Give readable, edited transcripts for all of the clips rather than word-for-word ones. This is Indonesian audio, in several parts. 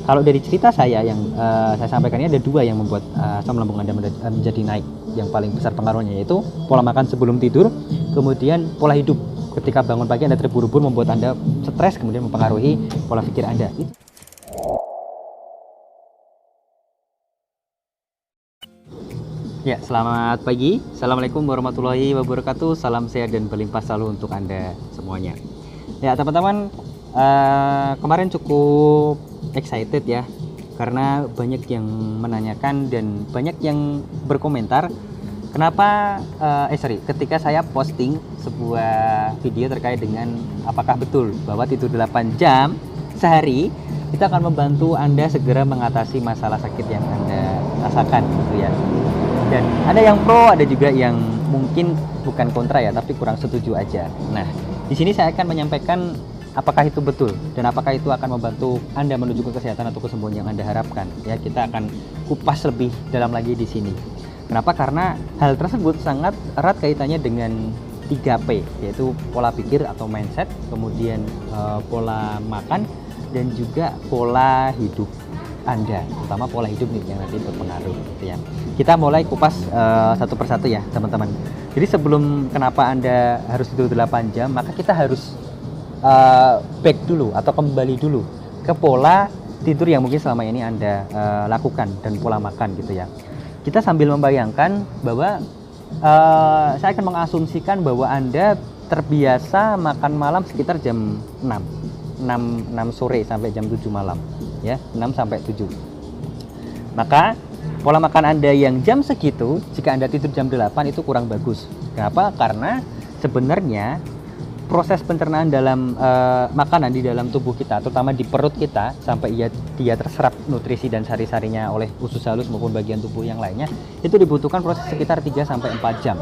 Kalau dari cerita saya yang saya sampaikan ini ada dua yang membuat asam lambung Anda menjadi naik. Yang paling besar pengaruhnya yaitu pola makan sebelum tidur, kemudian pola hidup. Ketika bangun pagi Anda terburu-buru membuat Anda stres, kemudian mempengaruhi pola pikir Anda. Ya, selamat pagi. Assalamualaikum warahmatullahi wabarakatuh. Salam sehat dan berlimpah selalu untuk Anda semuanya. Ya, teman-teman, kemarin cukup excited ya, karena banyak yang menanyakan dan banyak yang berkomentar kenapa ketika saya posting sebuah video terkait dengan apakah betul bahwa tidur 8 jam sehari itu akan membantu Anda segera mengatasi masalah sakit yang Anda rasakan gitu ya. Dan ada yang pro, ada juga yang mungkin bukan kontra ya, tapi kurang setuju aja. Nah, di sini saya akan menyampaikan apakah itu betul dan apakah itu akan membantu Anda menuju ke kesehatan atau kesembuhan yang Anda harapkan. Ya, kita akan kupas lebih dalam lagi di sini. Kenapa? Karena hal tersebut sangat erat kaitannya dengan 3P, yaitu pola pikir atau mindset, kemudian pola makan, dan juga pola hidup Anda, terutama pola hidup nih yang nanti berpengaruh gitu ya. Kita mulai kupas satu persatu ya teman-teman. Jadi sebelum kenapa Anda harus tidur 8 jam, maka kita harus back dulu atau kembali dulu ke pola tidur yang mungkin selama ini Anda lakukan dan pola makan gitu ya. Kita sambil membayangkan bahwa saya akan mengasumsikan bahwa Anda terbiasa makan malam sekitar jam 6 sore sampai jam 7 malam ya, 6 sampai 7. Maka pola makan Anda yang jam segitu jika Anda tidur jam 8 itu kurang bagus. Kenapa? Karena sebenarnya proses pencernaan dalam makanan di dalam tubuh kita, terutama di perut kita, sampai dia terserap nutrisi dan sari-sarinya oleh usus halus maupun bagian tubuh yang lainnya, itu dibutuhkan proses sekitar 3 sampai 4 jam.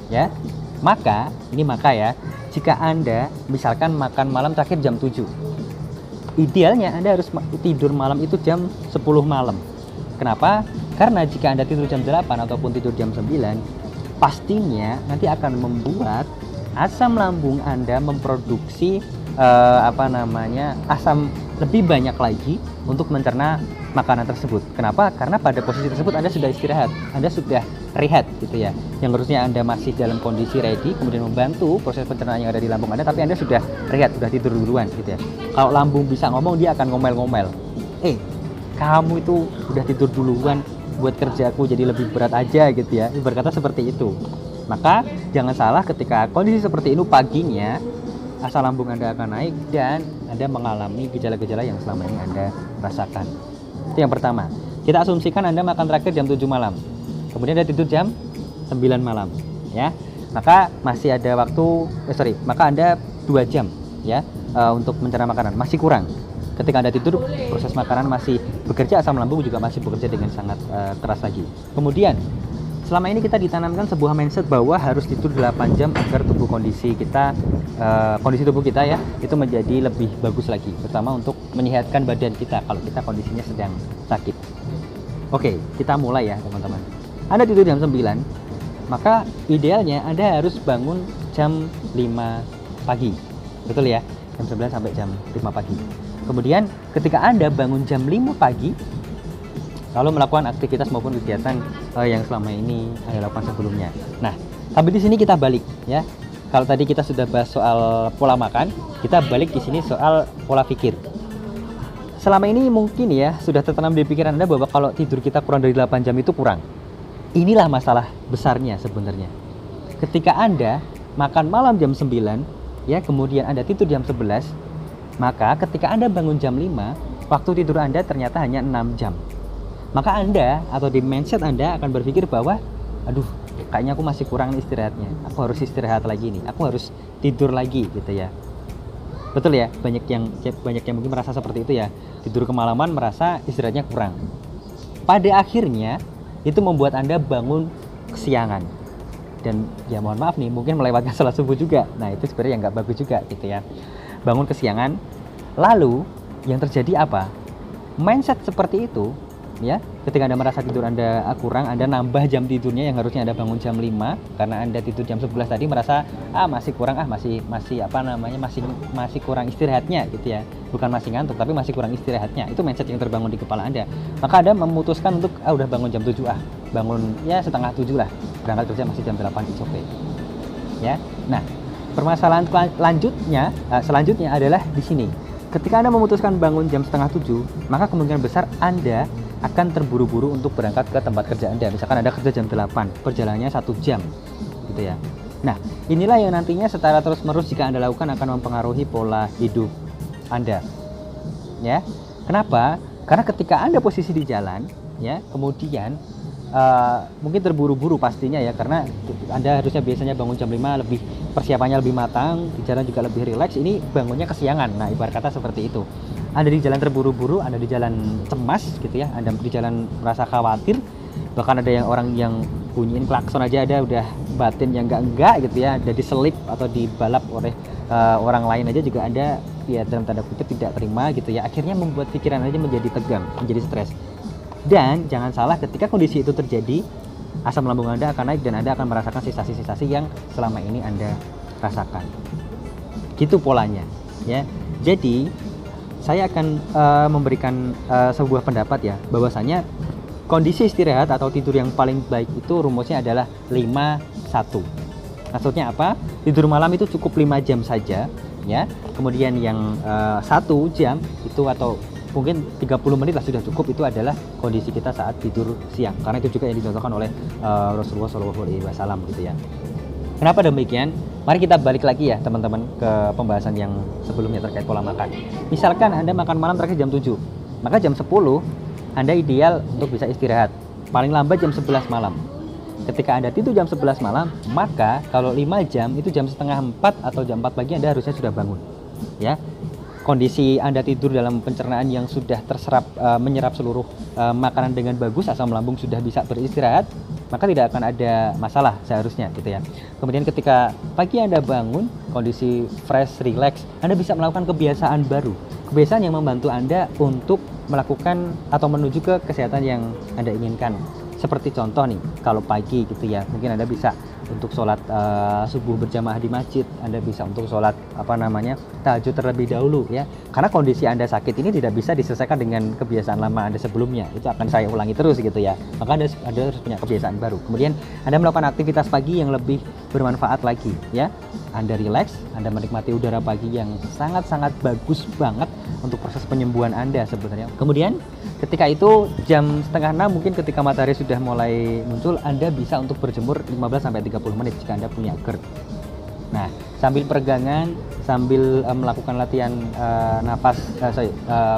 Ya. Maka ya, jika Anda misalkan makan malam terakhir jam 7, idealnya Anda harus tidur malam itu jam 10 malam. Kenapa? Karena jika Anda tidur jam 8 ataupun tidur jam 9, pastinya nanti akan membuat asam lambung Anda memproduksi asam lebih banyak lagi untuk mencerna makanan tersebut. Kenapa? Karena pada posisi tersebut Anda sudah istirahat, Anda sudah rehat gitu ya. Yang harusnya Anda masih dalam kondisi ready, kemudian membantu proses pencernaan yang ada di lambung Anda, tapi Anda sudah rehat, sudah tidur duluan gitu ya. Kalau lambung bisa ngomong, dia akan ngomel-ngomel. Kamu itu udah tidur duluan, buat kerjaku jadi lebih berat aja gitu ya. Berkata seperti itu. Maka jangan salah ketika kondisi seperti itu paginya asam lambung Anda akan naik dan Anda mengalami gejala-gejala yang selama ini Anda rasakan. Itu yang pertama. Kita asumsikan Anda makan terakhir jam 7 malam. Kemudian Anda tidur jam 9 malam, ya. Maka masih ada waktu maka Anda 2 jam ya untuk mencerna makanan. Masih kurang. Ketika Anda tidur, proses makanan masih bekerja, asam lambung juga masih bekerja dengan sangat keras lagi. Kemudian selama ini kita ditanamkan sebuah mindset bahwa harus tidur 8 jam agar kondisi tubuh kita ya itu menjadi lebih bagus lagi, terutama untuk menyehatkan badan kita kalau kita kondisinya sedang sakit. Oke, kita mulai ya teman-teman. Anda tidur jam 9, maka idealnya Anda harus bangun jam 5 pagi. Betul ya? Jam 9 sampai jam 5 pagi. Kemudian ketika Anda bangun jam 5 pagi, lalu melakukan aktivitas maupun kegiatan yang selama ini Anda lakukan sebelumnya. Nah, tapi di sini kita balik ya. Kalau tadi kita sudah bahas soal pola makan, kita balik di sini soal pola pikir. Selama ini mungkin ya sudah tertanam di pikiran Anda bahwa kalau tidur kita kurang dari 8 jam itu kurang. Inilah masalah besarnya sebenarnya. Ketika Anda makan malam jam 9, ya kemudian Anda tidur jam 11, maka ketika Anda bangun jam 5, waktu tidur Anda ternyata hanya 6 jam. Maka Anda atau di mindset Anda akan berpikir bahwa kayaknya aku masih kurang istirahatnya, aku harus istirahat lagi nih, aku harus tidur lagi gitu ya. Betul ya, banyak yang mungkin merasa seperti itu ya, tidur kemalaman merasa istirahatnya kurang. Pada akhirnya itu membuat Anda bangun kesiangan dan ya mohon maaf nih, mungkin melewatkan sholat subuh juga. Nah itu sebenarnya nggak bagus juga gitu ya, bangun kesiangan. Lalu yang terjadi apa? Mindset seperti itu Ya, ketika Anda merasa tidur Anda kurang, Anda nambah jam tidurnya yang harusnya Anda bangun jam 5 karena Anda tidur jam 11 tadi merasa masih kurang, masih kurang istirahatnya gitu ya. Bukan masih ngantuk tapi masih kurang istirahatnya. Itu mindset yang terbangun di kepala Anda. Maka Anda memutuskan untuk udah bangun jam 7 bangun ya setengah 7 lah. Berangkat kerja masih jam 8 it's okay. Ya. Nah, permasalahan selanjutnya adalah di sini. Ketika Anda memutuskan bangun jam setengah 7, maka kemungkinan besar Anda akan terburu-buru untuk berangkat ke tempat kerja Anda. Misalkan Anda kerja jam 8, perjalanannya 1 jam gitu ya. Nah, inilah yang nantinya secara terus-menerus jika Anda lakukan akan mempengaruhi pola hidup Anda. Ya. Kenapa? Karena ketika Anda posisi di jalan, ya, kemudian mungkin terburu-buru pastinya ya, karena Anda harusnya biasanya bangun jam 5 lebih persiapannya lebih matang, di jalan juga lebih rileks, ini bangunnya kesiangan. Nah, ibarat kata seperti itu. Anda di jalan terburu-buru, Anda di jalan cemas gitu ya, Anda di jalan merasa khawatir, bahkan ada yang orang yang bunyiin klakson aja ada udah batin yang enggak gitu ya, ada diselip atau dibalap oleh orang lain aja juga Anda ya dalam tanda kutip tidak terima gitu ya, akhirnya membuat pikiran aja menjadi tegang, menjadi stres. Dan jangan salah, ketika kondisi itu terjadi, asam lambung Anda akan naik dan Anda akan merasakan sensasi-sensasi yang selama ini Anda rasakan. Gitu polanya ya. Jadi saya akan memberikan sebuah pendapat ya, bahwasanya kondisi istirahat atau tidur yang paling baik itu rumusnya adalah 5-1. Maksudnya apa? Tidur malam itu cukup 5 jam saja ya. Kemudian yang 1 jam itu atau mungkin 30 menit lah sudah cukup, itu adalah kondisi kita saat tidur siang. Karena itu juga yang dicontohkan oleh Rasulullah SAW gitu ya. Kenapa demikian? Mari kita balik lagi ya teman-teman ke pembahasan yang sebelumnya terkait pola makan. Misalkan Anda makan malam terakhir jam 7, maka jam 10 Anda ideal untuk bisa istirahat. Paling lambat jam 11 malam. Ketika Anda tidur jam 11 malam, maka kalau 5 jam itu jam setengah 4 atau jam 4 pagi Anda harusnya sudah bangun. Ya. Kondisi Anda tidur dalam pencernaan yang sudah terserap menyerap seluruh makanan dengan bagus, asam lambung sudah bisa beristirahat, maka tidak akan ada masalah seharusnya gitu ya. Kemudian ketika pagi Anda bangun, kondisi fresh, relax, Anda bisa melakukan kebiasaan baru. Kebiasaan yang membantu Anda untuk melakukan atau menuju ke kesehatan yang Anda inginkan. Seperti contoh nih, kalau pagi gitu ya, mungkin Anda bisa untuk sholat subuh berjamaah di masjid, Anda bisa untuk sholat tahajud terlebih dahulu ya. Karena kondisi Anda sakit ini tidak bisa diselesaikan dengan kebiasaan lama Anda sebelumnya. Itu akan saya ulangi terus gitu ya. Maka Anda harus punya kebiasaan baru. Kemudian Anda melakukan aktivitas pagi yang lebih bermanfaat lagi ya. Anda rileks, Anda menikmati udara pagi yang sangat-sangat bagus banget untuk proses penyembuhan Anda sebenarnya. Kemudian ketika itu jam setengah 6 mungkin ketika matahari sudah mulai muncul, Anda bisa untuk berjemur 15-30 menit jika Anda punya GERD. Nah, sambil peregangan, sambil melakukan latihan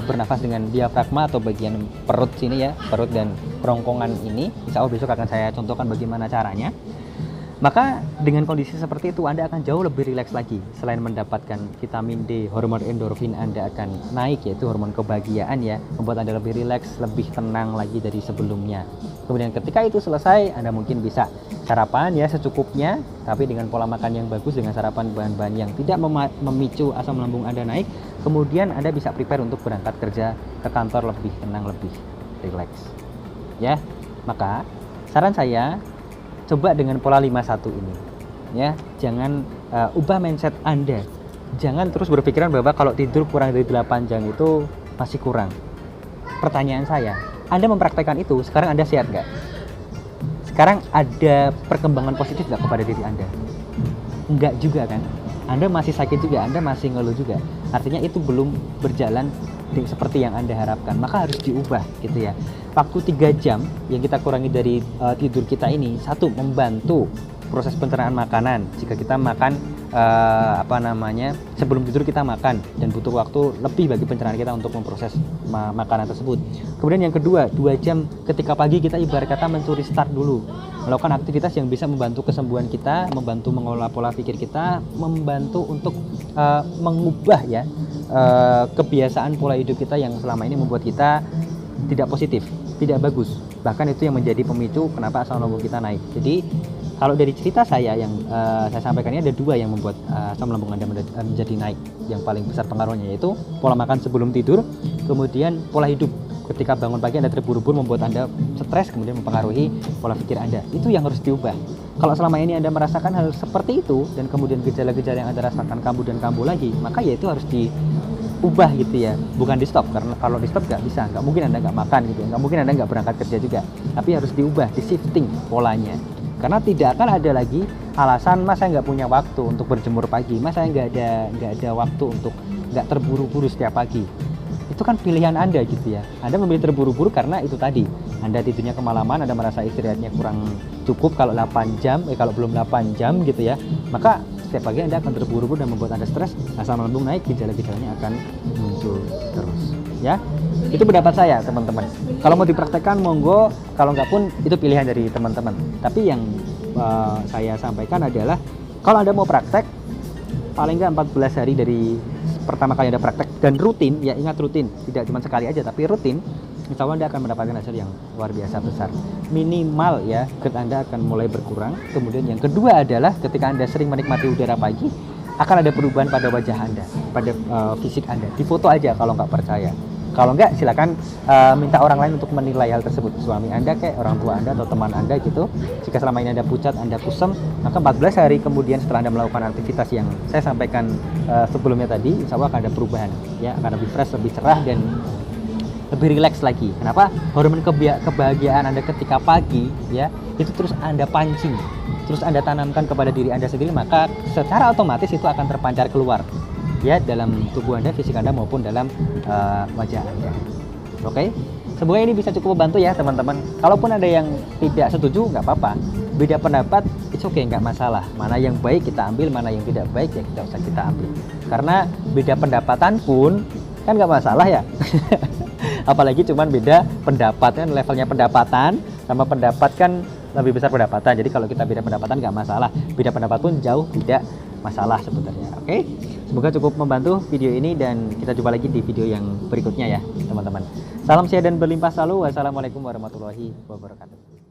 bernafas dengan diafragma atau bagian perut sini ya, perut dan kerongkongan ini. Insya Allah besok akan saya contohkan bagaimana caranya. Maka dengan kondisi seperti itu Anda akan jauh lebih rileks lagi. Selain mendapatkan vitamin D, hormon endorfin Anda akan naik, yaitu hormon kebahagiaan ya, membuat Anda lebih rileks, lebih tenang lagi dari sebelumnya. Kemudian ketika itu selesai, Anda mungkin bisa sarapan ya secukupnya, tapi dengan pola makan yang bagus, dengan sarapan bahan-bahan yang tidak memicu asam lambung Anda naik. Kemudian Anda bisa prepare untuk berangkat kerja ke kantor lebih tenang, lebih rileks. Ya, maka saran saya, coba dengan pola 5-1 ini ya, jangan ubah mindset Anda. Jangan terus berpikiran bahwa kalau tidur kurang dari 8 jam itu masih kurang. Pertanyaan saya, Anda mempraktekkan itu, sekarang Anda sehat nggak? Sekarang ada perkembangan positif nggak kepada diri Anda? Enggak juga kan? Anda masih sakit juga, Anda masih ngeluh juga. Artinya itu belum berjalan seperti yang Anda harapkan, maka harus diubah gitu ya. Waktu 3 jam yang kita kurangi dari tidur kita ini, satu, membantu proses pencernaan makanan. Jika kita makan sebelum tidur kita makan dan butuh waktu lebih bagi pencernaan kita untuk memproses makanan tersebut. Kemudian yang kedua, 2 jam ketika pagi kita ibarat kata mencuri start dulu, melakukan aktivitas yang bisa membantu kesembuhan kita, membantu mengolah pola pikir kita, membantu untuk mengubah ya kebiasaan pola hidup kita yang selama ini membuat kita tidak positif, tidak bagus. Bahkan itu yang menjadi pemicu kenapa asam lambung kita naik. Jadi kalau dari cerita saya yang saya sampaikan ini ada 2 yang membuat asam lambung Anda menjadi naik. Yang paling besar pengaruhnya yaitu pola makan sebelum tidur, kemudian pola hidup ketika bangun pagi Anda terburu-buru membuat Anda stres, kemudian mempengaruhi pola pikir Anda. Itu yang harus diubah. Kalau selama ini Anda merasakan hal seperti itu dan kemudian gejala-gejala yang Anda rasakan kambuh dan kambuh lagi, maka ya itu harus diubah gitu ya, bukan di stop. Karena kalau di stop nggak bisa, nggak mungkin Anda nggak makan gitu, nggak mungkin Anda nggak berangkat kerja juga. Tapi harus diubah, di shifting polanya. Karena tidak akan ada lagi alasan, mas saya nggak punya waktu untuk berjemur pagi, mas saya nggak ada waktu untuk nggak terburu-buru setiap pagi. Itu kan pilihan Anda gitu ya. Anda memilih terburu-buru karena itu tadi, Anda tidurnya kemalaman, Anda merasa istirahatnya kurang cukup kalau 8 jam, kalau belum 8 jam gitu ya, maka setiap pagi Anda akan terburu-buru dan membuat Anda stres, asam lambung naik, gejala-gejalanya akan muncul terus ya. Itu pendapat saya teman-teman. Kalau mau dipraktekkan monggo, kalau nggak pun itu pilihan dari teman-teman. Tapi yang saya sampaikan adalah kalau Anda mau praktek, paling nggak 14 hari dari pertama kali Anda praktek dan rutin, ya ingat rutin, tidak cuma sekali aja tapi rutin, insya Allah Anda akan mendapatkan hasil yang luar biasa besar. Minimal ya, GERD Anda akan mulai berkurang. Kemudian yang kedua adalah ketika Anda sering menikmati udara pagi, akan ada perubahan pada wajah Anda, pada fisik Anda. Difoto aja kalau nggak percaya. Kalau enggak, silakan minta orang lain untuk menilai hal tersebut. Suami Anda kayak orang tua Anda atau teman Anda gitu. Jika selama ini Anda pucat, Anda kusam, maka 14 hari kemudian setelah Anda melakukan aktivitas yang saya sampaikan sebelumnya tadi, insya Allah akan ada perubahan. Ya, akan lebih fresh, lebih cerah, dan lebih rileks lagi. Kenapa? Hormon kebahagiaan Anda ketika pagi, ya, itu terus Anda pancing, terus Anda tanamkan kepada diri Anda sendiri, maka secara otomatis itu akan terpancar keluar. Ya, dalam tubuh Anda, fisik Anda maupun dalam wajah Anda. Oke, semoga ini bisa cukup membantu ya teman-teman. Kalaupun ada yang tidak setuju, nggak apa-apa. Beda pendapat, it's okay, nggak masalah. Mana yang baik kita ambil, mana yang tidak baik ya kita usah kita ambil. Karena beda pendapatan pun kan nggak masalah ya. Apalagi cuman beda pendapat kan, levelnya pendapatan sama pendapat kan lebih besar pendapatan. Jadi kalau kita beda pendapatan nggak masalah. Beda pendapat pun jauh tidak masalah sebenarnya. Oke, semoga cukup membantu video ini dan kita jumpa lagi di video yang berikutnya ya teman-teman. Salam sehat dan berlimpah selalu. Wassalamualaikum warahmatullahi wabarakatuh.